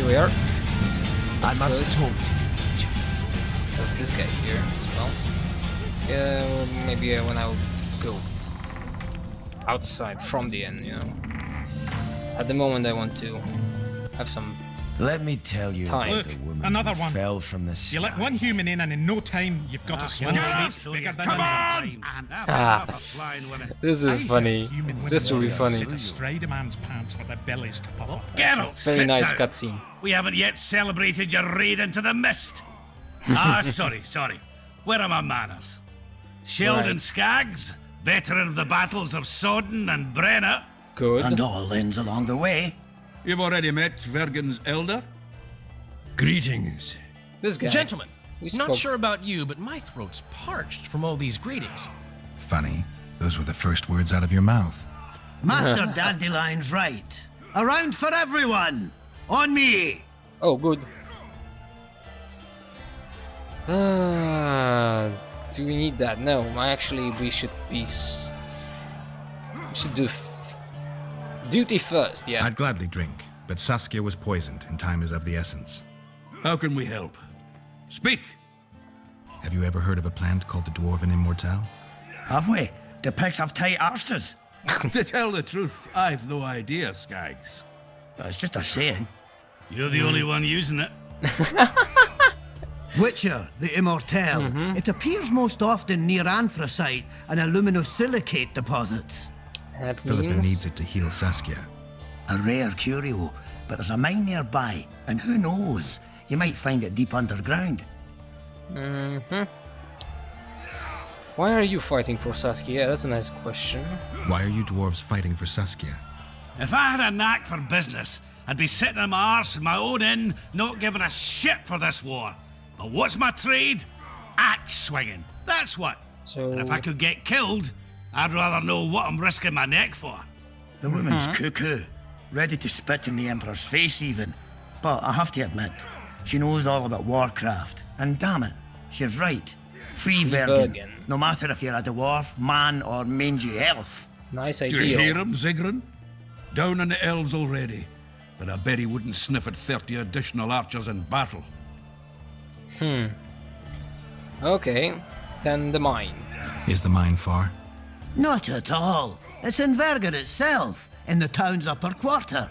we are. I must talk to you. There's this guy here as well. Yeah, well, maybe when I'll go outside from the end, you know. At the moment I want to have some Let me tell you time. about Look, the woman another who one. fell from the sky. You let one human in and in no time you've got a slim face bigger than Come an on! Ah, this is funny. This will be funny. Sit astride a man's pants for their bellies to puff up. Geralt, Very sit nice down. cutscene. We haven't yet celebrated your raid into the mist. Sorry. Where are my manners? Sheldon Right. Skaggs, veteran of the battles of Sodden and Brenna. Good. And all inns along the way. You've already met Vergen's elder? Greetings. This guy. Gentlemen, We not spoke. sure about you, but my throat's parched from all these greetings. Funny. Those were the first words out of your mouth. Master Dandelion's right. Around for everyone. On me. Oh, good. Do we need that? No, actually we should be... We should do duty first, yeah. I'd gladly drink, but Saskia was poisoned and time is of the essence. How can we help? Speak! Have you ever heard of a plant called the Dwarven Immortelle? Have we? The pigs have tight arses. To tell the truth, I've no idea, Skaggs. It's just a saying. You're the only one using it. Witcher, the Immortelle. It appears most often near anthracite and aluminosilicate deposits. That Philippa means... needs it to heal Saskia. A rare curio, but there's a mine nearby, and who knows? You might find it deep underground. Why are you fighting for Saskia? Yeah, that's a nice question. Why are you dwarves fighting for Saskia? If I had a knack for business, I'd be sitting on my arse in my own inn, not giving a shit for this war. But what's my trade? Axe swinging. That's what. So... And if I could get killed, I'd rather know what I'm risking my neck for. The woman's cuckoo, ready to spit in the Emperor's face even. But I have to admit, she knows all about warcraft. And damn it, she's right. Free Vergen, Vergen. no matter if you're a dwarf, man or mangy elf. Nice Do idea. you hear him, Zigrin? Down on the elves already. But I bet he wouldn't sniff at 30 additional archers in battle. Okay, then the mine. Is the mine far? Not at all. It's in Vergen itself, in the town's upper quarter.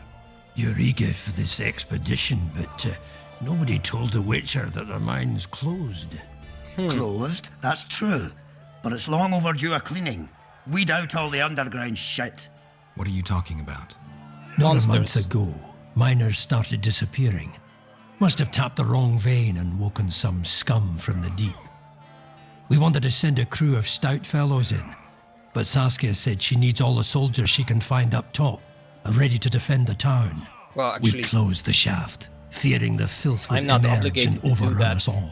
You're eager for this expedition, but nobody told the Witcher that the mine's closed. Closed, that's true. But it's long overdue a cleaning. Weed out all the underground shit. What are you talking about? Not a month Monsters. ago, miners started disappearing. Must have tapped the wrong vein and woken some scum from the deep. We wanted to send a crew of stout fellows in, but Saskia said she needs all the soldiers she can find up top and ready to defend the town. Well, We actually, closed the shaft, fearing the filth would I'm not emerge obligated and to do overrun that. us all.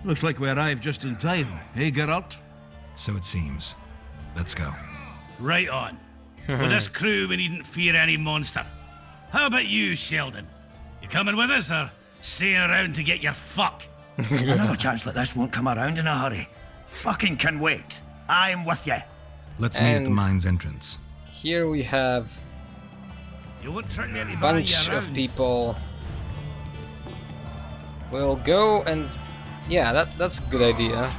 Looks like we arrived just in time, eh, Geralt? So it seems. Let's go. Right on. With this crew, we needn't fear any monster. How about you, Sheldon? You coming with us, or staying around to get your fuck? Another chance like this won't come around in a hurry. Fucking can wait. I'm with you. Let's meet at the And- mine's entrance. here we have You won't trick me into a buying bunch you of around. people. We'll go and... Yeah, that's a good idea.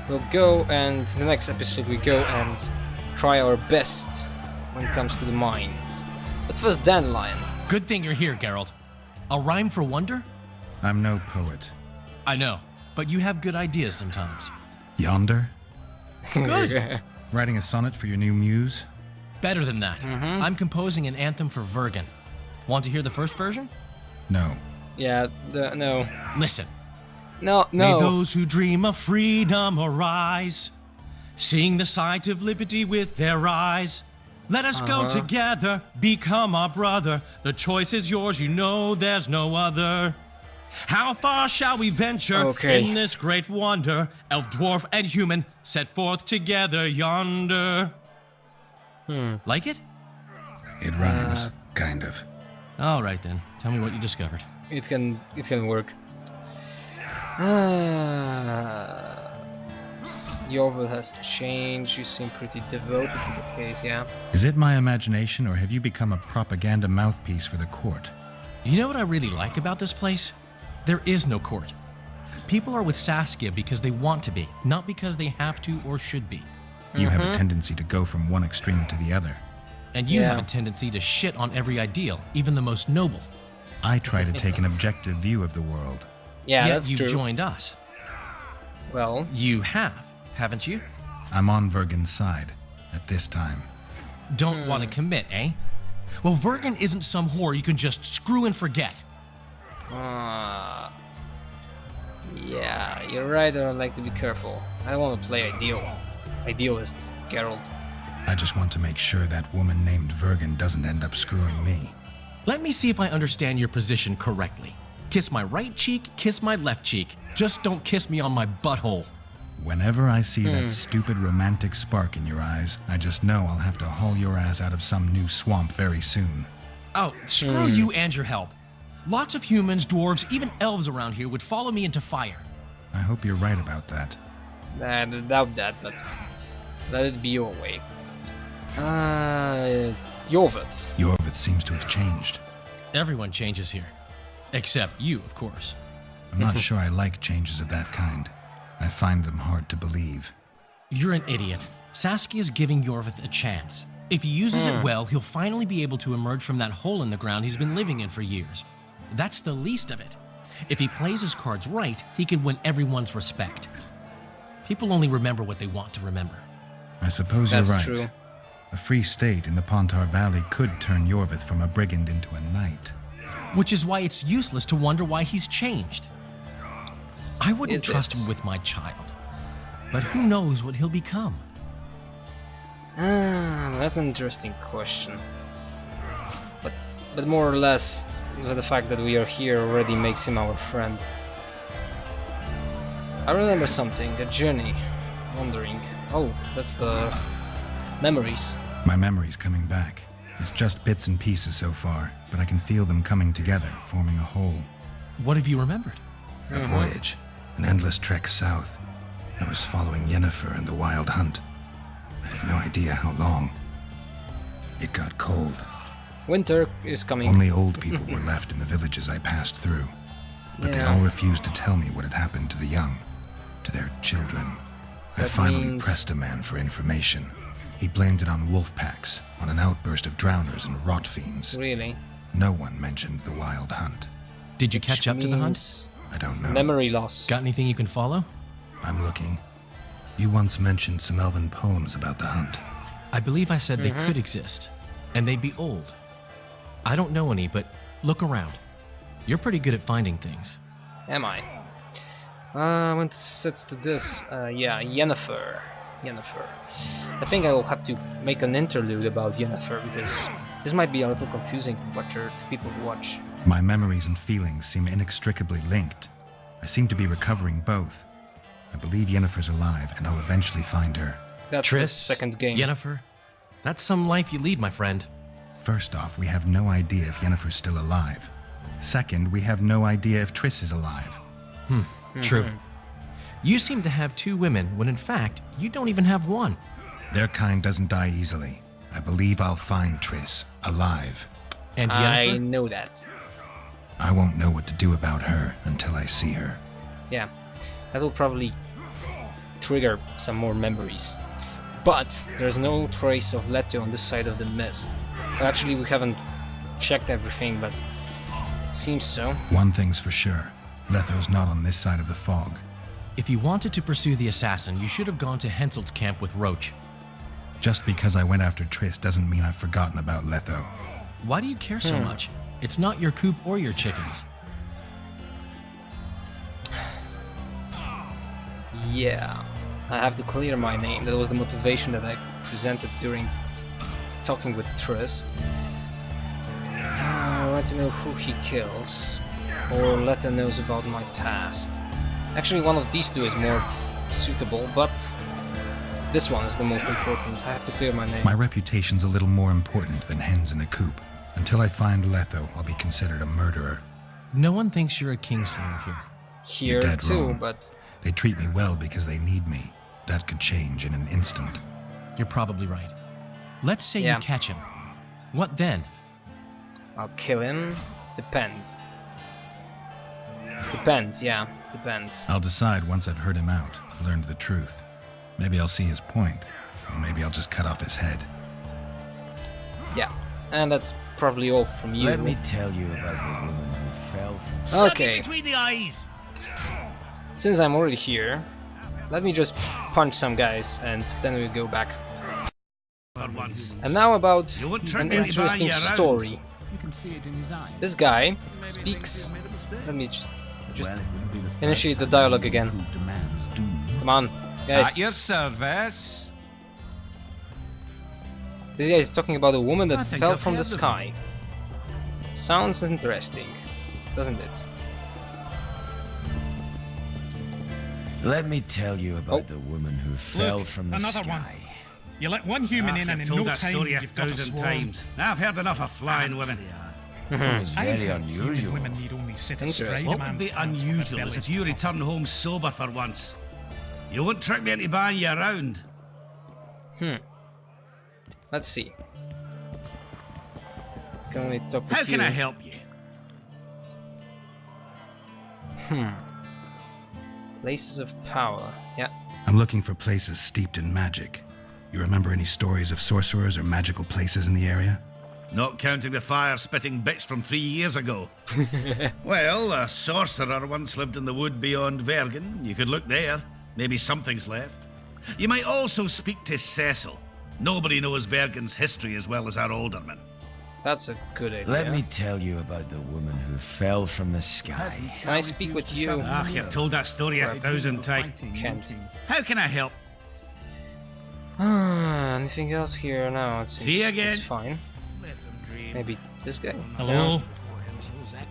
We'll go and in the next episode we go and try our best when it comes to the mines. But first, Dandelion. Good thing you're here, Geralt. A rhyme for wonder? I'm no poet. I know, but you have good ideas sometimes. Yonder? Good. Writing a sonnet for your new muse? Better than that. I'm composing an anthem for Vergen. Want to hear the first version? No. Yeah, no. Listen. No, May no. those who dream of freedom arise, seeing the sight of liberty with their eyes. Let us go together, become our brother. The choice is yours, you know there's no other. How far shall we venture in this great wonder? Elf, dwarf, and human set forth together yonder. Like it? It rhymes, kind of. All right then. Tell me what you discovered. It can work. Your will has changed. You seem pretty devoted to the case, yeah. Is it my imagination, or have you become a propaganda mouthpiece for the court? You know what I really like about this place? There is no court. People are with Saskia because they want to be, not because they have to or should be. You have a tendency to go from one extreme to the other. And you have Yeah. a tendency to shit on every ideal, even the most noble. I try to take an objective view of the world. Yeah, Yet that's you've true. joined us. Well, You have, haven't you? I'm on Vergen's side at this time. Don't want to commit, eh? Well, Vergen isn't some whore you can just screw and forget. yeah, you're right. I'd like to be careful. I don't want to play idealist Geralt. I just want to make sure that woman named Vergen doesn't end up screwing me. Let me see if I understand your position correctly. Kiss my right cheek, kiss my left cheek. Just don't kiss me on my butthole. Whenever I see that stupid romantic spark in your eyes, I just know I'll have to haul your ass out of some new swamp very soon. Oh, screw you and your help. Lots of humans, dwarves, even elves around here would follow me into fire. I hope you're right about that. I doubt that, but let it be your way. Jorveth. Jorveth seems to have changed. Everyone changes here. Except you, of course. I'm not sure I like changes of that kind. I find them hard to believe. You're an idiot. Saskia's giving Jorveth a chance. If he uses it well, he'll finally be able to emerge from that hole in the ground he's been living in for years. That's the least of it. If he plays his cards right, he can win everyone's respect. People only remember what they want to remember. I suppose That's you're right. true. A free state in the Pontar Valley could turn Jorveth from a brigand into a knight. Which is why it's useless to wonder why he's changed. I wouldn't Is trust it? him with my child. But who knows what he'll become? That's an interesting question. But more or less, the fact that we are here already makes him our friend. I remember something, a journey, wandering. Oh, that's the memories. My memory's coming back. It's just bits and pieces so far, but I can feel them coming together, forming a whole. What have you remembered? A voyage, an endless trek south. I was following Yennefer and the Wild Hunt. I have no idea how long. It got cold. Winter is coming. Only old people were left in the villages I passed through. But they Yeah. all refused to tell me what had happened to the young, to their children. I That finally means- pressed a man for information. He blamed it on wolf packs, on an outburst of drowners and rot fiends. Really? No one mentioned the Wild Hunt. Did you catch up to the hunt? Means I don't know. Memory loss. Got anything you can follow? I'm looking. You once mentioned some elven poems about the hunt. I believe I said they could exist, and they'd be old. I don't know any, but look around. You're pretty good at finding things. Am I? When it sets to this, yeah, Yennefer. I think I will have to make an interlude about Yennefer because this might be a little confusing to people who watch. My memories and feelings seem inextricably linked. I seem to be recovering both. I believe Yennefer's alive, and I'll eventually find her. That's the Triss, second game. Yennefer, that's some life you lead, my friend. First off, we have no idea if Yennefer's still alive. Second, we have no idea if Triss is alive. True. You seem to have two women when in fact, you don't even have one. Their kind doesn't die easily. I believe I'll find Triss, alive. And I Yennefer? know that. I won't know what to do about her until I see her. Yeah, that will probably trigger some more memories. But there's no trace of Leto on this side of the mist. Actually, we haven't checked everything, but it seems so. One thing's for sure. Letho's not on this side of the fog. If you wanted to pursue the assassin, you should have gone to Henselt's camp with Roach. Just because I went after Triss doesn't mean I've forgotten about Letho. Why do you care so much? It's not your coop or your chickens. Yeah, I have to clear my name. That was the motivation that I presented during talking with Triss. I want to know who he kills, or Leto knows about my past. Actually, one of these two is more suitable, but this one is the most important. I have to clear my name. My reputation's a little more important than hens in a coop. Until I find Letho, I'll be considered a murderer. No one thinks you're a kingslayer here. Here You're dead too, wrong. but They treat me well because they need me. That could change in an instant. You're probably right. Let's say Yeah. you catch him. What then? I'll kill him, Depends. Depends, yeah. Depends. I'll decide once I've heard him out, learned the truth. Maybe I'll see his point, or maybe I'll just cut off his head. Yeah. And that's probably all from you. Let me tell you about the woman who fell from... Okay. Between the eyes! Since I'm already here, let me just punch some guys and then we'll go back. For once. And now about You won't trick an me into buying interesting you around. story. This guy speaks... Let me just initiate the dialogue again. Come on, guys. At your service. This guy is talking about a woman I that think fell I've from the heard of sky. Sounds interesting, doesn't it? Let me tell you about Oh. the woman who fell Look, from the another sky. one. You let one human in, and I've in told no that time story you've got a 1,000 swarm. times. Now I've heard enough of flying women. It was I very heard human unusual. women need only sit Interesting. astride a What would man's be pants for their unusual is bellies if to you pop. return home sober for once. You won't trick me into buying you around. Let's see. Can we talk with How can you? I help you? Places of power. Yeah. I'm looking for places steeped in magic. You remember any stories of sorcerers or magical places in the area? Not counting the fire-spitting bits from 3 years ago. Well, a sorcerer once lived in the wood beyond Vergen. You could look there. Maybe something's left. You might also speak to Cecil. Nobody knows Vergen's history as well as our alderman. That's a good idea. Let me tell you about the woman who fell from the sky. Can I speak with you? Ah, you've told that story 1,000 times. Can't. How can I help? Anything else here? No, it's See you again. It's fine. Maybe this guy? Hello?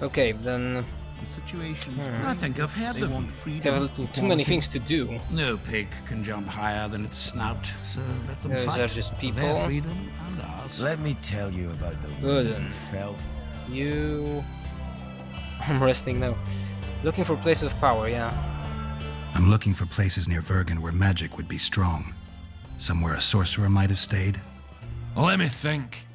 Okay, then I think I've heard of you. we have a little too many things to do. No pig can jump higher than its snout, so let them Those fight are just for people. their freedom and ours. Let me tell you about the Good. woman who fell. You... I'm resting now. Looking for places of power, yeah. I'm looking for places near Vergen where magic would be strong. Somewhere a sorcerer might have stayed. Let me think.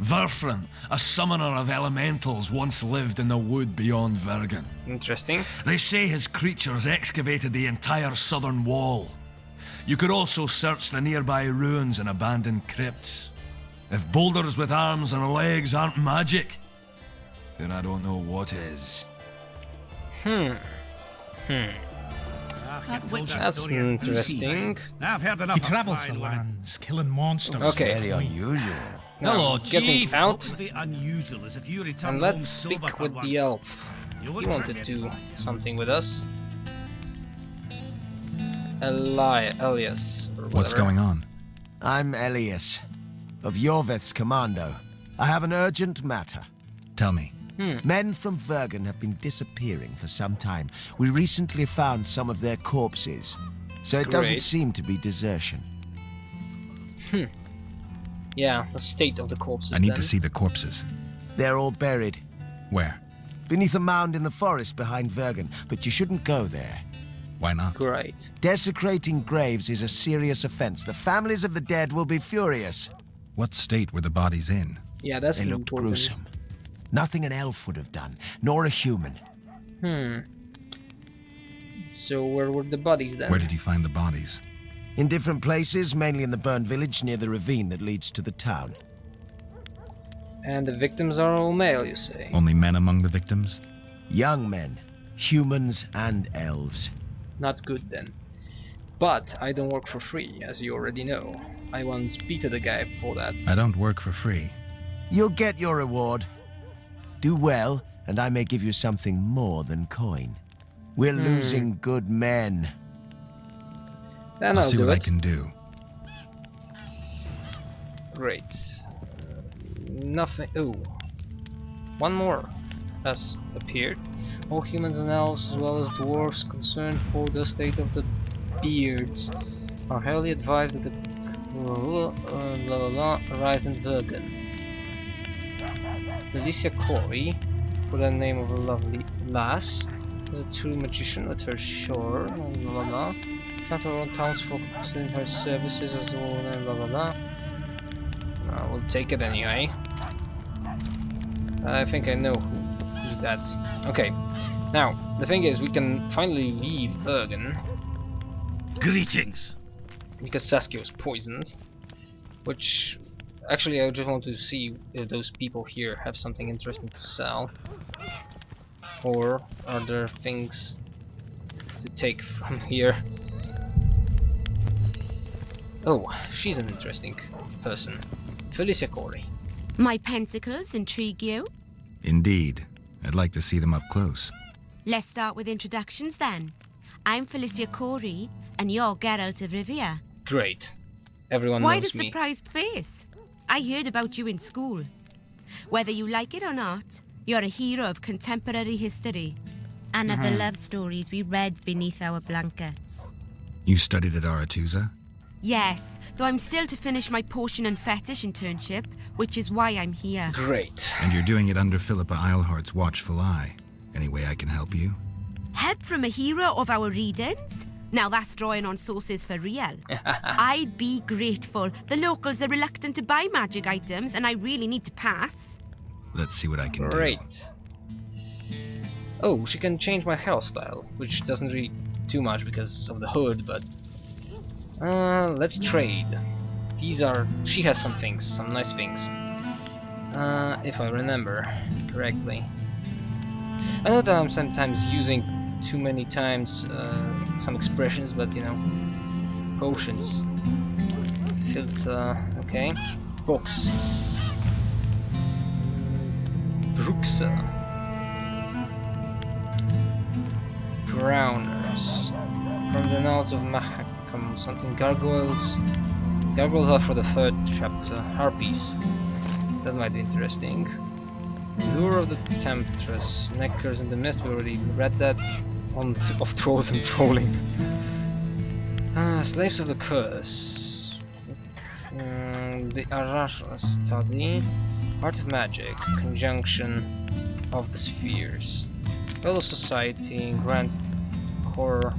Verfrin, a summoner of elementals, once lived in the wood beyond Vergen. Interesting. They say his creatures excavated the entire southern wall. You could also search the nearby ruins and abandoned crypts. If boulders with arms and legs aren't magic, then I don't know what is. That's interesting. Now I've heard enough He of travels flying the women. lands, killing monsters. Okay. Very unusual. Now, Hello, getting Chief. out, What would be unusual is if you return and home let's sober speak for with once. the elf. You He won't wanted trick to me do into something with us. Elias. Or What's whatever. going on? I'm Elias, of Yorveth's commando. I have an urgent matter. Tell me. Men from Vergen have been disappearing for some time. We recently found some of their corpses, so it doesn't Great. seem to be desertion. Yeah, the state of the corpses. I need then. to see the corpses. They're all buried Where? beneath a mound in the forest behind Vergen, but you shouldn't go there. Why not? Great. Desecrating graves is a serious offense. The families of the dead will be furious. What state were the bodies in? Yeah, that's They looked important. gruesome. Nothing an elf would have done, nor a human. So where were the bodies then? Where did you find the bodies? In different places, mainly in the burned village near the ravine that leads to the town. And the victims are all male, you say? Only men among the victims? Young men, humans and elves. Not good then. But I don't work for free, as you already know. I once beated a guy for that. I don't work for free. You'll get your reward. Do well, and I may give you something more than coin. We're losing good men. Then I'll I'll see do what I it. can do. Great. Nothing. Oh. One more has appeared. All humans and elves, as well as dwarves concerned for the state of the beards, are highly advised that the blah blah blah arrived in Vergen. Felicia Corey, for the name of a lovely lass, is a true magician at her shore, blah blah blah. Count her own townsfolk in her services as well, blah blah blah. We'll take it anyway. I think I know who that. Okay. Now, the thing is, we can finally leave Ergen, Greetings. because Saskia was poisoned. Which, actually, I just want to see if those people here have something interesting to sell. Or are there things to take from here? Oh, she's an interesting person. Felicia Corey. My pentacles intrigue you? Indeed. I'd like to see them up close. Let's start with introductions then. I'm Felicia Corey, and you're Geralt of Rivia. Great. Everyone Why knows the me. surprised face? I heard about you in school. Whether you like it or not, you're a hero of contemporary history. And of the love stories we read beneath our blankets. You studied at Aretusa? Yes, though I'm still to finish my potion and fetish internship, which is why I'm here. Great. And you're doing it under Philippa Eilhart's watchful eye. Any way I can help you? Help from a hero of our readings? Now that's drawing on sources for real. I'd be grateful. The locals are reluctant to buy magic items, and I really need to pass. Let's see what I can Great. do. Oh, she can change my hairstyle, which doesn't really too much because of the hood, but... let's trade. She has some things, some nice things. If I remember correctly. I know that I'm sometimes using too many times some expressions, but you know, potions, filter, okay, books, Bruxa, drowners, from the Knowledge of Mahakam, something gargoyles. Gargoyles are for the 3rd chapter. Harpies, that might be interesting. Lure of the Temptress, Neckers in the Mist, we already read that. On of Trolls and Trolling. Slaves of the Curse. The Arashra Study. Art of Magic, Conjunction of the Spheres. Fellow Society, Grand Horror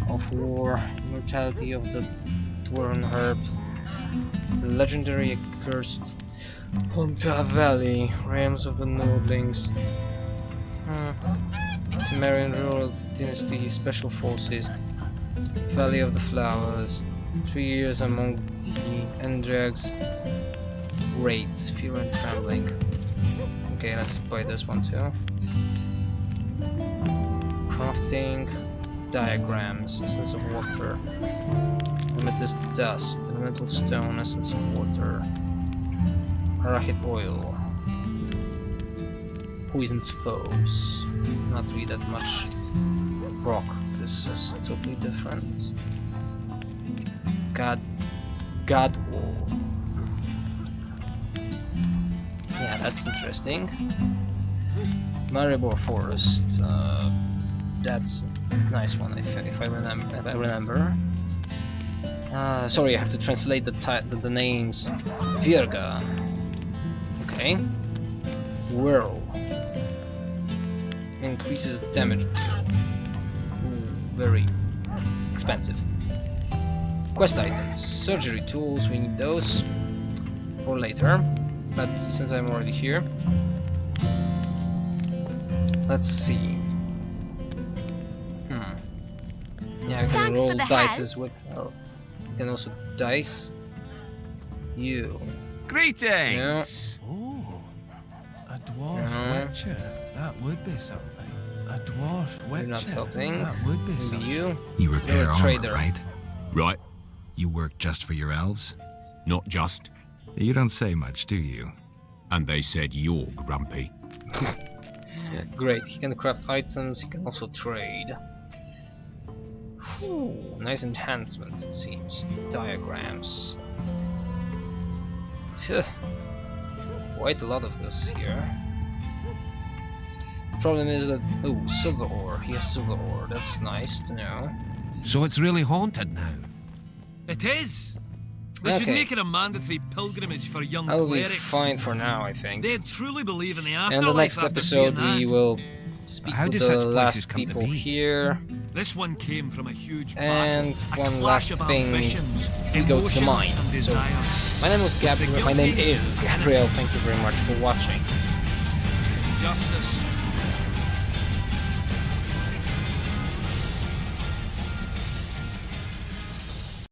of War, Immortality of the Dwarven Herb. The Legendary Accursed. Ponta Valley, Realms of the Nordlings, Temerian Rural Dynasty, Special Forces, Valley of the Flowers, 3 years among the Endrags, Raids, Fear and Trembling. Okay, let's buy this one too. Crafting, Diagrams, Essence of Water, Amethyst Dust, Elemental Stone, Essence of Water. Arachid oil. Poisons foes. Not really that much. Rock. This is totally different. God wool. Yeah, that's interesting. Maribor Forest. That's a nice one if I remember. Sorry, I have to translate the names. Virga. Okay. Whirl. Increases damage. Ooh, very expensive. Quest items. Surgery tools, we need those for later. But since I'm already here, let's see. Yeah, I can roll dice with. Oh, you can also dice. You. Greetings! Yeah. Oh, a dwarf witcher. That would be something. A dwarf witcher. You're not helping. That would be Maybe something. you. You repair You're a armor, trader. right? Right. You work just for your elves? Not just. You don't say much, do you? And they said you're grumpy. Great, he can craft items, he can also trade. Ooh, nice enhancements it seems. Diagrams. Quite a lot of this here. Problem is that... oh, silver ore. He has silver ore, that's nice to know. So it's really haunted now? It is. They should make it a mandatory pilgrimage for young I'll be clerics. fine for now, I think. They truly believe in the And the afterlife next after seeing episode we that. will speak How to do the such places last come to people be? here. This one came from a huge And battle, a one clash last of thing, ambitions, we go to the emotions mine. and So, desires. my name was Gabriel. My name is Gabriel. Thank you very much for watching. Justice